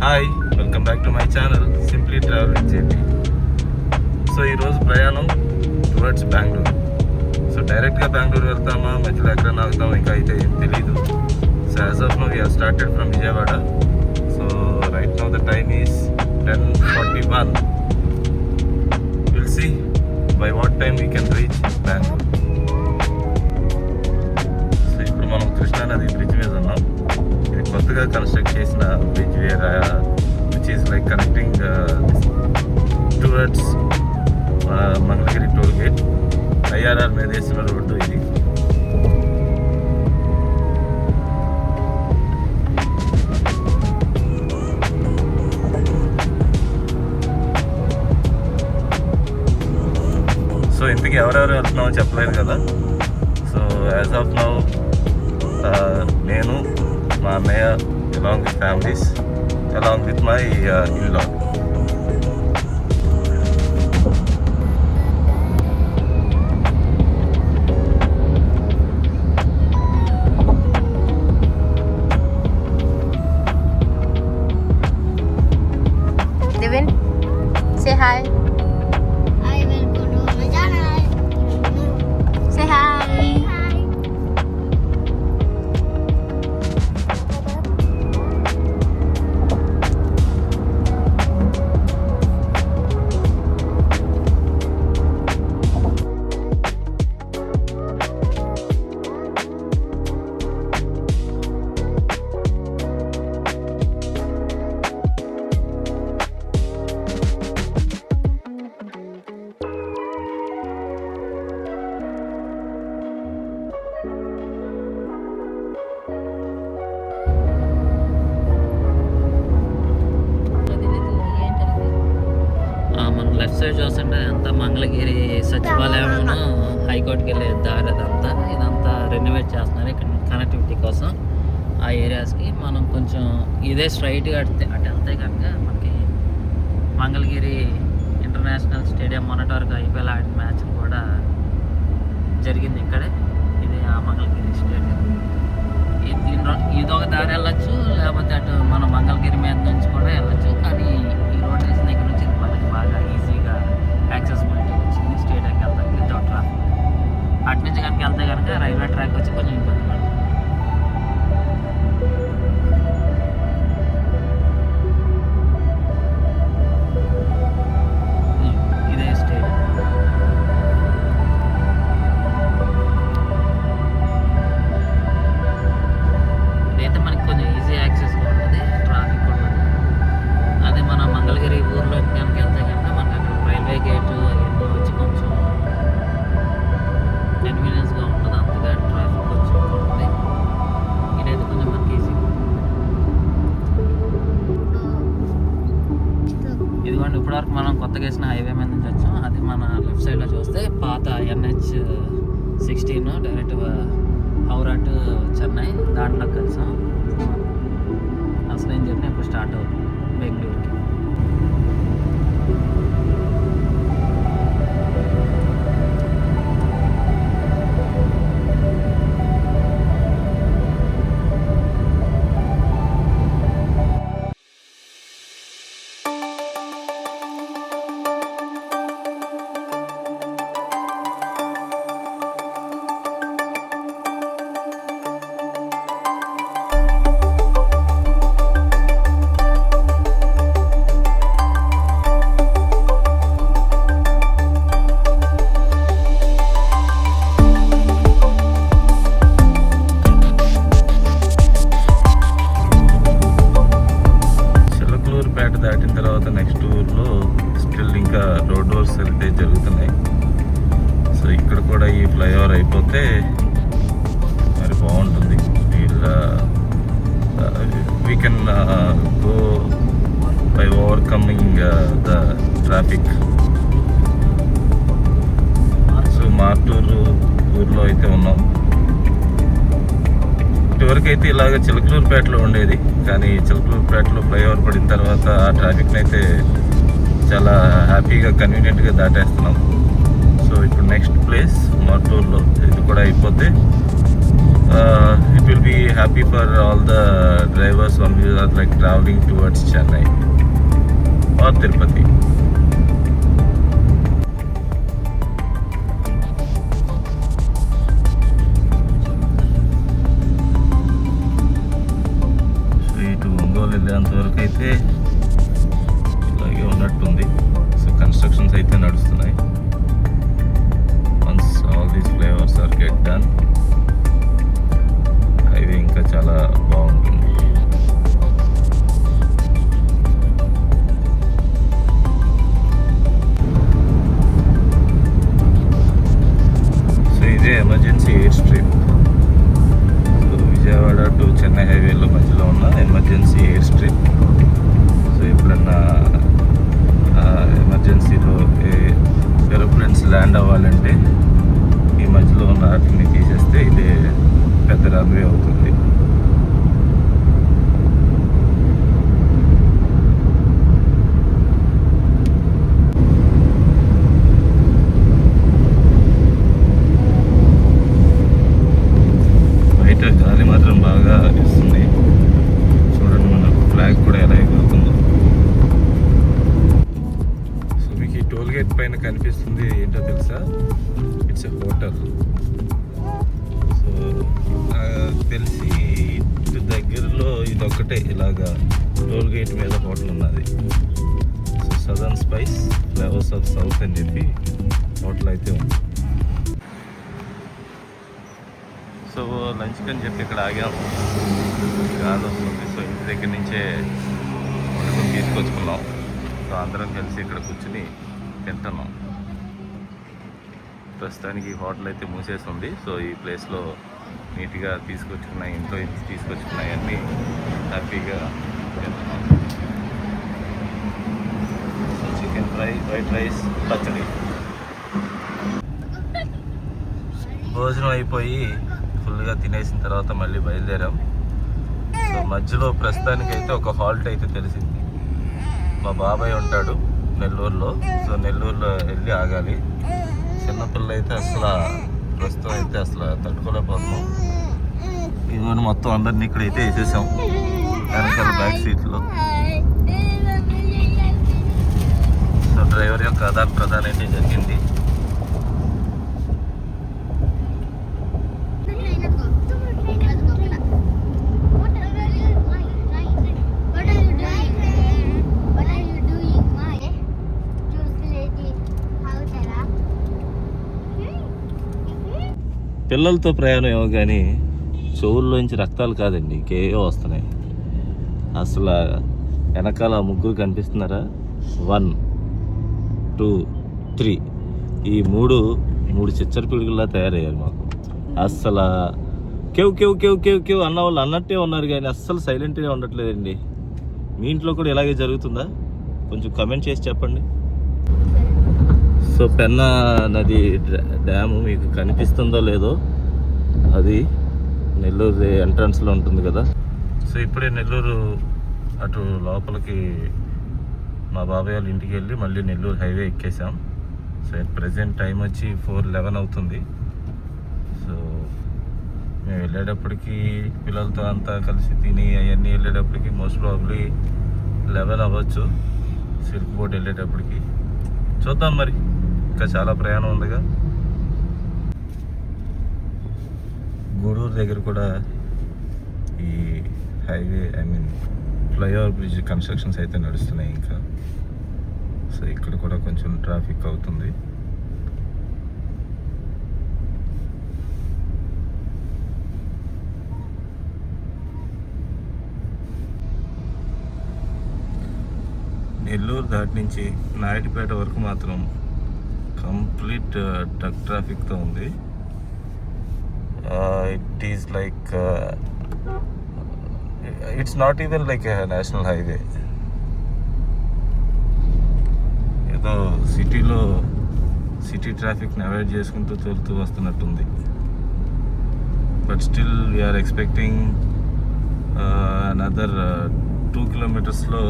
Hi, welcome back to my channel simply travel with JP. So ఈరోజు ప్రయాణం towards Bengaluru. So డైరెక్ట్గా బెంగళూరు వెళ్తామా, మధ్యలో ఎక్కడ ఆగుతామా ఇంకా అయితే ఏం తెలీదు. So as of now we have started from Vijayawada. So right now the time is 10:41. Will see by what time we can reach Bengaluru. So ఇప్పుడు మనం కృష్ణానది బ్రిడ్జ్ మీద ఉన్నాం. ఇది కొత్తగా కన్స్ట్రక్ట్ చేసిన bridge which is like connecting towards Mangalagiri toll gate. IRR మీద వేసిన రోడ్డు ఇది. సో ఇంతకీ ఎవరెవరు వెళ్తున్నామో చెప్పలేదు కదా. సో యాజ్ ఆఫ్ నౌ నేను, మా అన్నయ్య, along with families, along with my in-law. Devin, say hi. I will go to my channel. Say hi. Hi. మన లెఫ్ట్ సైడ్ చూస్తుంటే అంతా మంగళగిరి సచివాలయం, హైకోర్టుకి వెళ్ళే దారి ఇదంతా రెనోవేట్ చేస్తున్నారు ఇక్కడ కనెక్టివిటీ కోసం. ఆ ఏరియాస్కి మనం కొంచెం ఇదే స్ట్రైట్గా అటు వెళ్తే కనుక మనకి మంగళగిరి ఇంటర్నేషనల్ స్టేడియం మొన్నటి వరకు ఐపీఎల్ ఆడిన మ్యాచ్ కూడా జరిగింది ఇక్కడే. ఇది ఆ మంగళగిరి స్టేడియం. ఇదొక దారి వెళ్ళచ్చు, లేకపోతే అటు మన మంగళగిరి మీద నుంచి కూడా వెళ్ళచ్చు. కానీ ఈ రోడ్ వేసిన దగ్గర నుంచి మనకి బాగా ఈజీగా యాక్సెసిబిలిటీ వచ్చింది స్టేడియంకి వెళ్తానికి వితౌట్ ట్రాఫిక్. అటు నుంచి కనుక వెళ్తే కనుక రైల్వే ట్రాక్ వచ్చి కొంచెం ఇబ్బంది పడుతుంది. ఇదే స్టేడియం. ఇదైతే మనకి కొంచెం ఈజీ యాక్సెస్గా ఉంటుంది, ట్రాఫిక్ ఉంటుంది. అదే మన మంగళగిరి ఊర్లో కనుక వెళ్తే కనుక మనకి అక్కడ రైల్వే గేటు అవన్నీ వచ్చి కొంచెం కన్వీనియన్స్గా ఉంటుంది, అంతగా ట్రాఫిక్ కొంచెం ఎక్కువ ఉంటుంది. ఇదైతే కొంచెం మనకి ఈజీ. ఇదిగోండి, ఇప్పటివరకు మనం కొత్తగా వేసిన హైవే మీద నుంచి వచ్చాం. అది మన లెఫ్ట్ సైడ్లో చూస్తే పాత NH-16 direct Howrah to Chennai దాంట్లో కలిసాం. అసలు ఏం చెప్పిన ఇప్పుడు స్టార్ట్ అవుతుంది బెంగళూరుకి. చిలకలూరుపేట దాటిన తర్వాత నెక్స్ట్ ఊర్లో స్టిల్ ఇంకా రోడ్ వర్క్స్ అయితే జరుగుతున్నాయి. సో ఇక్కడ కూడా ఈ ఫ్లైఓవర్ అయిపోతే మరి బాగుంటుంది. We can go by overcoming the traffic. So Martur ఊర్లో అయితే ఉన్నాం. ఇటువరకు అయితే ఇలాగ చిలకలూరుపేటలో ఉండేది, కానీ చిలకలూరుపేటలో ఫ్లైఓవర్ పడిన తర్వాత ఆ ట్రాఫిక్ని అయితే చాలా హ్యాపీగా కన్వీనియంట్గా దాటేస్తున్నాం. సో ఇప్పుడు నెక్స్ట్ ప్లేస్ మార్టూర్లో. ఇది కూడా అయిపోతే It will be happy for all the drivers when we are like traveling towards Chennai or Tirupati. So ఇటు ఒంగోలు వెళ్ళేంత వరకు అయితే ఇలాగే ఉన్నట్టుంది. సో కన్స్ట్రక్షన్స్ అయితే నడుస్తున్నాయి. Once all these flyovers are get done, highway ఇంకా చాలా బాగుంటుంది. సో ఇదే emergency airstrip. So Vijayawada to Chennai హైవేలో మధ్యలో ఉన్న ఎమర్జెన్సీ ఎయిర్ స్ట్రిప్. సో ఎప్పుడన్నా ఎమర్జెన్సీలో ఏరోప్లేన్స్ ల్యాండ్ అవ్వాలంటే ఈ మధ్యలో ఉన్న వాటిని తీసేస్తే ఇదే పెద్ద రన్వే అవుతుంది. బయట గాలి మాత్రం బాగా ఇస్తుంది. చూడండి మనకు ఫ్లాగ్ కూడా ఎలా ఎగురుతుందో. సో మీకు ఈ టోల్ గేట్ పైన కనిపిస్తుంది ఏంటో తెలుసా? It's a hotel. సో తెలిసి ఇటు దగ్గరలో ఇదొక్కటే ఇలాగా టోల్ గేట్ మీద హోటల్ ఉన్నది. So southern spice flavours of south అని చెప్పి హోటల్ అయితే ఉంది. సో లంచ్కి అని చెప్పి ఇక్కడ ఆగాం. గాలి వస్తుంది. సో ఇంటి దగ్గర నుంచే వండుకొని తీసుకొచ్చుకున్నాం. సో అందరం కలిసి ఇక్కడ కూర్చుని తింటున్నాం. ప్రస్తుతానికి ఈ హోటల్ అయితే మూసేసి ఉంది. సో ఈ ప్లేస్లో నీట్గా తీసుకొచ్చుకున్నాయి, ఇంట్లో తీసుకొచ్చుకున్నాయి అన్నీ హ్యాపీగా తింటున్నాం. So chicken fry, white rice, పచ్చడి. భోజనం అయిపోయి ఫుల్గా తినేసిన తర్వాత మళ్ళీ బయలుదేరాం. సో మధ్యలో ప్రస్తుతానికైతే ఒక హాల్ట్ అయితే తెలిసింది. మా బాబాయ్ ఉంటాడు నెల్లూరులో. సో నెల్లూరులో వెళ్ళి ఆగాలి. చిన్నపిల్ల అయితే అసలు ప్రస్తుతం అయితే అసలు తట్టుకోలేకపోతున్నాం. ఇవన్నీ మొత్తం అందరినీ ఇక్కడైతే వేసేసాం వెనకాల బ్యాక్ సీట్లో. సో డ్రైవర్ యొక్క ఆదాన్ ప్రదాన్ అయితే జరిగింది. పిల్లలతో ప్రయాణం ఏమో కానీ చెవుల్లోంచి రక్తాలు కాదండి, ఇంకేవో వస్తున్నాయి. అసలు వెనకాల ముగ్గురు కనిపిస్తున్నారా? 1, 2, 3 ఈ మూడు చిచ్చర పిడుగుల్లా తయారయ్యారు మాకు. అస్సలు cave cave cave cave cave అన్న వాళ్ళు అన్నట్టే ఉన్నారు కానీ అస్సలు సైలెంట్గా ఉండట్లేదండి. మీ ఇంట్లో కూడా ఇలాగే జరుగుతుందా? కొంచెం కమెంట్ చేసి చెప్పండి. సో పెన్నా నది డ్యాము మీకు కనిపిస్తుందో లేదో, అది నెల్లూరు ఎంట్రన్స్లో ఉంటుంది కదా. సో ఇప్పుడే నెల్లూరు అటు లోపలికి మా బాబాయ్ వాళ్ళ ఇంటికి వెళ్ళి మళ్ళీ నెల్లూరు హైవే ఎక్కేసాం. సో ప్రజెంట్ టైం వచ్చి 4:11 అవుతుంది. సో మేము వెళ్ళేటప్పటికి పిల్లలతో అంతా కలిసి తిని అవన్నీ వెళ్ళేటప్పటికి మోస్ట్ ప్రాబ్లీ 11 అవ్వచ్చు. సిల్క్ బోర్డ్ వెళ్ళేటప్పటికి చూద్దాం. మరి ఇంకా చాలా ప్రయాణం ఉందిగా. గూడూరు దగ్గర కూడా ఈ హైవే ఫ్లైఓవర్ బ్రిడ్జ్ కన్స్ట్రక్షన్స్ అయితే నడుస్తున్నాయి ఇంకా. సో ఇక్కడ కూడా కొంచెం ట్రాఫిక్ అవుతుంది. నెల్లూరు దాటి నుంచి నాయుడుపేట వరకు మాత్రం కంప్లీట్ ట్రక్ ట్రాఫిక్తో ఉంది. It is like it's not even like a national highway. ఏదో సిటీ ట్రాఫిక్ని అవాయిడ్ చేసుకుంటూ తోలుతూ వస్తున్నట్టుంది. But still we are expecting another 2 కిలోమీటర్స్లో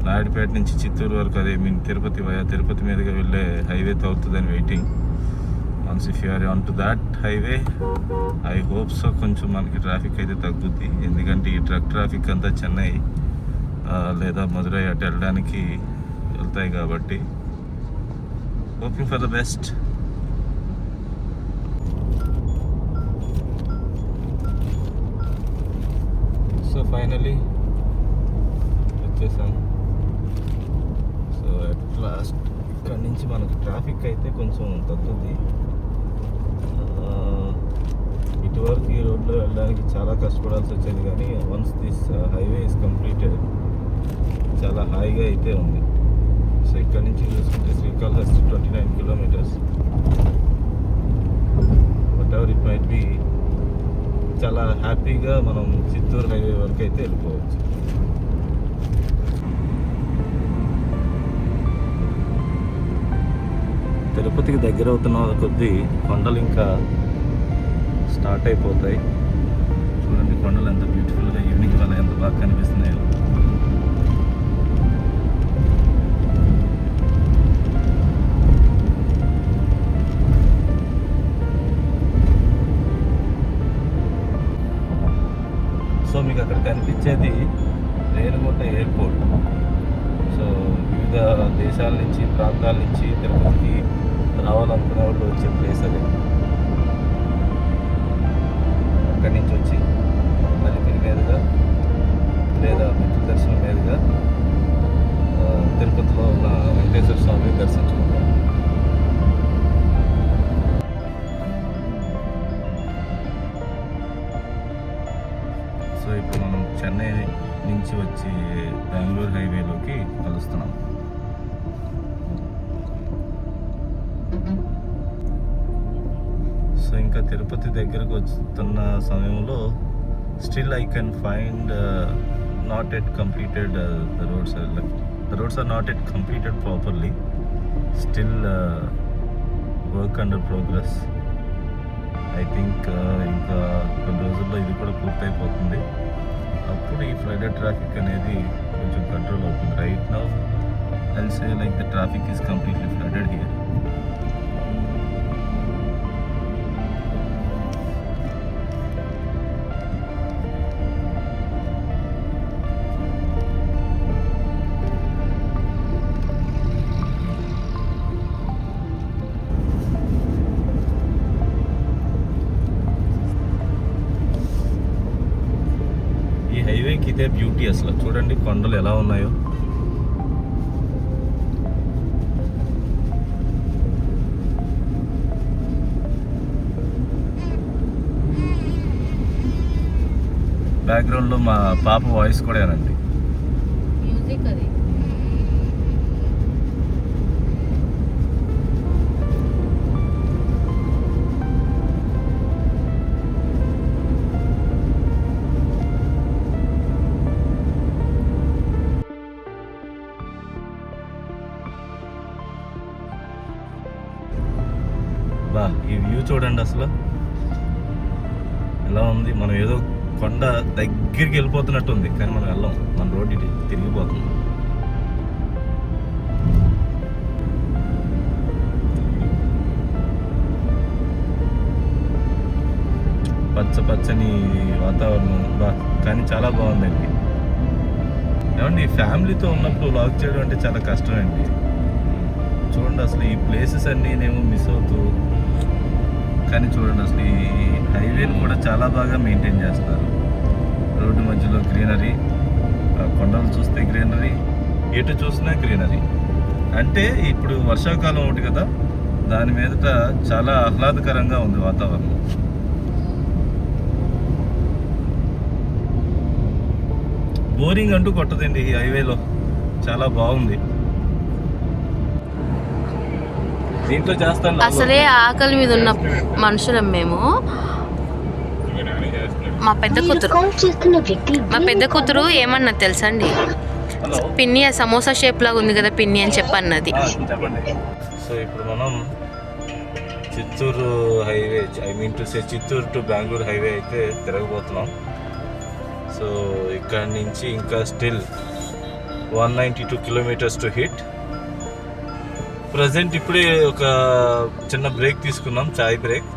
నాయుడుపేట నుంచి చిత్తూరు వరకు, అదే తిరుపతి మీదుగా వెళ్ళే హైవే తగ్గుతుందని waiting. Once if you are on to that highway I hope so కొంచెం మనకి ట్రాఫిక్ అయితే తగ్గుద్ది. ఎందుకంటే ఈ ట్రక్ ట్రాఫిక్ అంతా చెన్నై లేదా మదురై అటు వెళ్ళడానికి వెళ్తాయి కాబట్టి hoping for the best. So finally వచ్చేసాం. సో అట్ లాస్ట్ ఇక్కడ నుంచి మనకి ట్రాఫిక్ అయితే కొంచెం తగ్గుద్ది. ఇటువరకు ఈ రోడ్లో వెళ్ళడానికి చాలా కష్టపడాల్సి వచ్చేది, కానీ once this highway is completed చాలా హాయిగా అయితే ఉంది. సో ఇక్కడ నుంచి చూసుకుంటే Srikalahasti 29 kilometres, what ever it might be, చాలా హ్యాపీగా మనం చిత్తూరు హైవే వరకు అయితే వెళ్ళిపోవచ్చు. తిరుపతికి దగ్గర అవుతున్న కొద్దీ కొండలు ఇంకా స్టార్ట్ అయిపోతాయి. చూడండి కొండలు ఎంత బ్యూటిఫుల్గా ఈవినింగ్ వల్ల ఎంత బాగా కనిపిస్తున్నాయో. సో మీకు అక్కడ కనిపించేది రేణిగుంట ఎయిర్పోర్ట్. సో వివిధ దేశాల నుంచి ప్రాంతాల నుంచి తిరుపతికి రావాలనుకునే వాళ్ళు వచ్చే ప్లేస్ అది. అక్కడి నుంచి వచ్చి మల్లిపిరి మీదుగా లేదా మిత్రుల దర్శనం మీదుగా తిరుపతిలో ఉన్న వెంకటేశ్వర స్వామిని దర్శించుకుంటాం. సో ఇప్పుడు మనం చెన్నై నుంచి వచ్చి బెంగళూరు హైవేలోకి కలుస్తున్నాం. సో ఇంకా తిరుపతి దగ్గరకు వస్తున్న సమయంలో still I can find not at completed the roads are not at completed properly, still work under progress. I think ఇంకా కొన్ని రోజుల్లో ఇది కూడా పూర్తయిపోతుంది. అప్పుడు ఈ ఫ్లడెడ్ ట్రాఫిక్ అనేది కొంచెం కంట్రోల్ అవుతుంది. Right now I'll say like the traffic is completely flooded here. హైవేకి ఇదే బ్యూటీ. అసలు చూడండి కొండలు ఎలా ఉన్నాయో. బ్యాక్గ్రౌండ్లో మా పాప వాయిస్ కూడా ఏనండి. మ్యూజిక్ అది. బా ఈ వ్యూ చూడండి అసలు ఎలా ఉంది. మనం ఏదో కొండ దగ్గరికి వెళ్ళిపోతున్నట్టు ఉంది, కానీ మనం వెళ్ళాం, మన రోడ్డు ఇటు తిరిగిపోతుంది. పచ్చ పచ్చని వాతావరణం బా, కానీ చాలా బాగుందండి. ఏమండి ఫ్యామిలీతో ఉన్నప్పుడు వ్లాగ్ చేయడం అంటే చాలా కష్టం అండి. చూడండి అసలు ఈ ప్లేసెస్ అన్నీ నేమో మిస్ అవుతూ, కానీ చూడండి అసలు ఈ హైవేని కూడా చాలా బాగా మెయింటైన్ చేస్తారు. రోడ్డు మధ్యలో గ్రీనరీ, కొండలు చూస్తే గ్రీనరీ, ఎటు చూసినా గ్రీనరీ. అంటే ఇప్పుడు వర్షాకాలం ఒకటి కదా, దాని మీదట చాలా ఆహ్లాదకరంగా ఉంది వాతావరణం. బోరింగ్ అంటూ కొట్టదండి ఈ హైవేలో, చాలా బాగుంది. దీంట్లో చేస్తాను. అసలే ఆకలి మీద ఉన్న మనుషులం మేము. మా పెద్ద కూతురు ఏమన్నా తెలుసా అండి, పిన్ని సమోసా షేప్ లాగా ఉంది కదా పిన్ని అని చెప్పన్నది. చెప్పండి. సో ఇప్పుడు మనం Chittoor highway, I mean to say Chittoor to Bengaluru highway అయితే తిరగబోతున్నాం. సో ఇక్కడ నుంచి ఇంకా still 192 kilometres to hit. Present ఇప్పుడే ఒక చిన్న బ్రేక్ తీసుకున్నాం, చాయ్ బ్రేక్.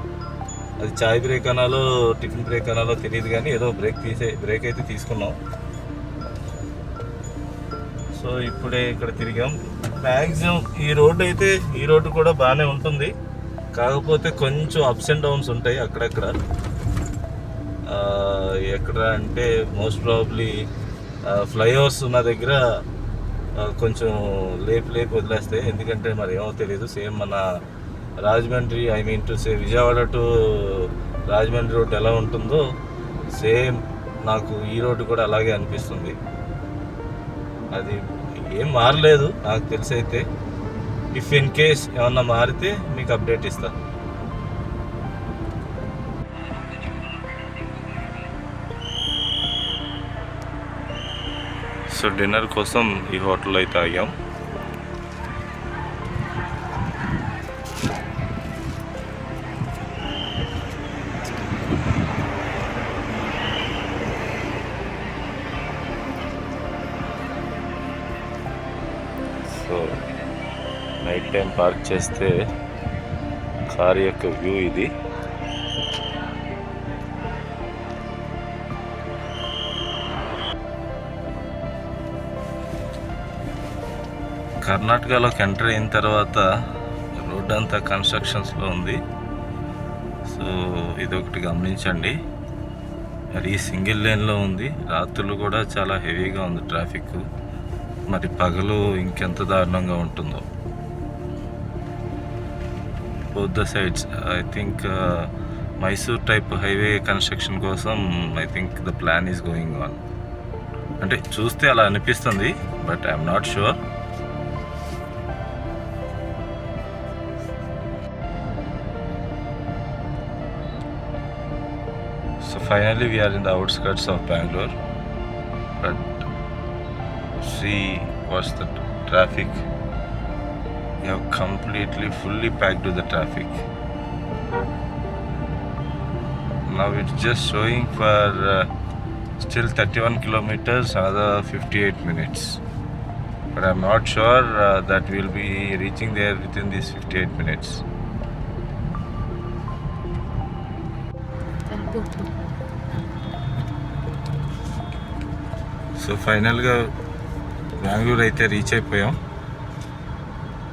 అది చాయ్ బ్రేక్ అనాలో టిఫిన్ బ్రేక్ అనాలో తెలియదు, కానీ ఏదో బ్రేక్ అయితే తీసుకున్నాం. సో ఇప్పుడే ఇక్కడ తిరిగాం. మ్యాక్సిమం ఈ రోడ్డు కూడా బాగానే ఉంటుంది, కాకపోతే కొంచెం అప్స్ అండ్ డౌన్స్ ఉంటాయి అక్కడక్కడ. ఎక్కడ అంటే మోస్ట్ ప్రాబబ్లీ ఫ్లైఓవర్స్ ఉన్న దగ్గర కొంచెం లేపి వదిలేస్తాయి, ఎందుకంటే మరి ఏమో తెలియదు. సేమ్ మన రాజమండ్రి విజయవాడ టు రాజమండ్రి రోడ్డు ఎలా ఉంటుందో సేమ్ నాకు ఈ రోడ్డు కూడా అలాగే అనిపిస్తుంది. అది ఏం మారలేదు నాకు తెలిసి అయితే. ఇఫ్ ఇన్ కేస్ ఏమన్నా మారితే మీకు అప్డేట్ ఇస్తాను. సో డిన్నర్ కోసం ఈ హోటల్లో అయితే ఆగాం. సో నైట్ టైం పార్క్ చేస్తే కార్ యొక్క వ్యూ ఇది. కర్ణాటకలోకి ఎంటర్ అయిన తర్వాత రోడ్ అంతా కన్స్ట్రక్షన్స్లో ఉంది. సో ఇదొకటి గమనించండి. మరి సింగిల్ లేన్లో ఉంది. రాత్రులు కూడా చాలా హెవీగా ఉంది ట్రాఫిక్. మరి పగలు ఇంకెంత దారుణంగా ఉంటుందో. Both the sides I think Mysore type highway construction కోసం I think the plan is going on. అంటే చూస్తే అలా అనిపిస్తుంది, but I'm not sure. So finally we are in the outskirts of Bangalore, but see what's the traffic. You have completely fully packed with the traffic. Now it's just showing for still 31 kilometers, another 58 minutes, but I'm not sure that we'll be reaching there within these 58 minutes. So ఫైనల్గా బెంగళూరు అయితే reach అయిపోయాం.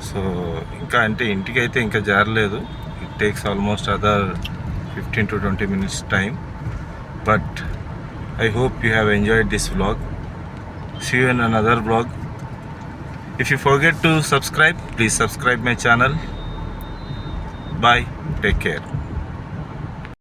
So ఇంకా అంటే ఇంటికైతే ఇంకా జారలేదు. It takes almost other 15 to 20 minutes time. But I hope you have enjoyed this vlog. See you in another vlog. If you forget to subscribe, please subscribe my channel. Bye. Take care.